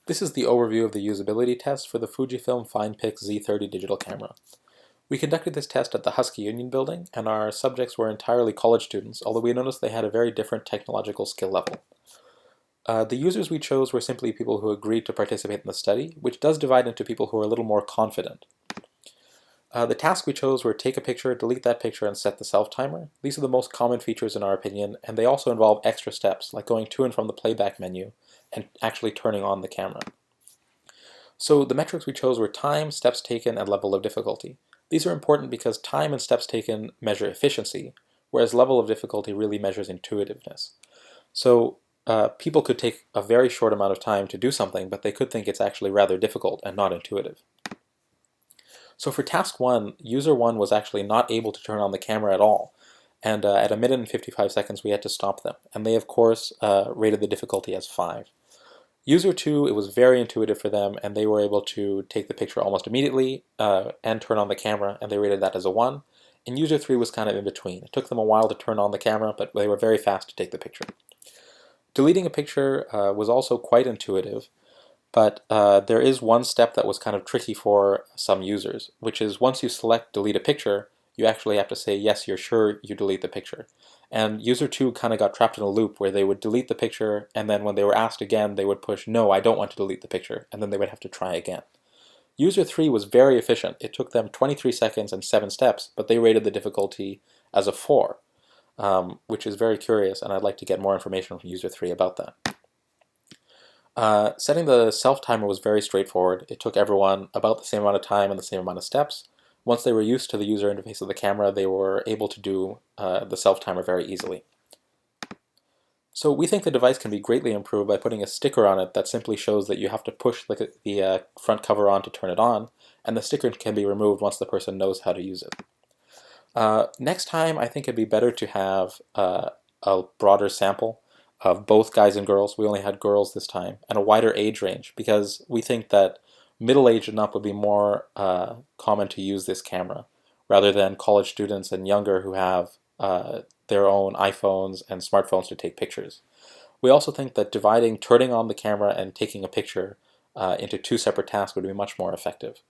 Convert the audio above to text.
This is the overview of the usability test for the Fujifilm FinePix Z30 digital camera. We conducted this test at the Husky Union building, and our subjects were entirely college students, although we noticed they had a very different technological skill level. The users we chose were simply people who agreed to participate in the study, which does divide into people who are a little more confident. The tasks we chose were take a picture, delete that picture, and set the self-timer. These are the most common features in our opinion, and they also involve extra steps, like going to and from the playback menu and actually turning on the camera. So the metrics we chose were time, steps taken, and level of difficulty. These are important because time and steps taken measure efficiency, whereas level of difficulty really measures intuitiveness. So people could take a very short amount of time to do something, but they could think it's actually rather difficult and not intuitive. So for task 1, user 1 was actually not able to turn on the camera at all, and at 1 minute and 55 seconds we had to stop them, and they of course rated the difficulty as 5. User 2, it was very intuitive for them, and they were able to take the picture almost immediately and turn on the camera, and they rated that as a 1. And user 3 was kind of in between. It took them a while to turn on the camera, but they were very fast to take the picture. Deleting a picture was also quite intuitive, but there is one step that was kind of tricky for some users, which is once you select delete a picture, you actually have to say yes, you're sure you delete the picture. And user 2 kind of got trapped in a loop where they would delete the picture, and then when they were asked again, they would push no, I don't want to delete the picture, and then they would have to try again. User 3 was very efficient. It took them 23 seconds and 7 steps, but they rated the difficulty as a 4, which is very curious, and I'd like to get more information from user 3 about that. Setting the self-timer was very straightforward. It took everyone about the same amount of time and the same amount of steps. Once they were used to the user interface of the camera, they were able to do the self-timer very easily. So we think the device can be greatly improved by putting a sticker on it that simply shows that you have to push the front cover on to turn it on, and the sticker can be removed once the person knows how to use it. Next time, I think it'd be better to have a broader sample of both guys and girls. We only had girls this time, and a wider age range, because we think that middle-aged and up would be more common to use this camera, rather than college students and younger who have their own iPhones and smartphones to take pictures. We also think that dividing turning on the camera and taking a picture into 2 separate tasks would be much more effective.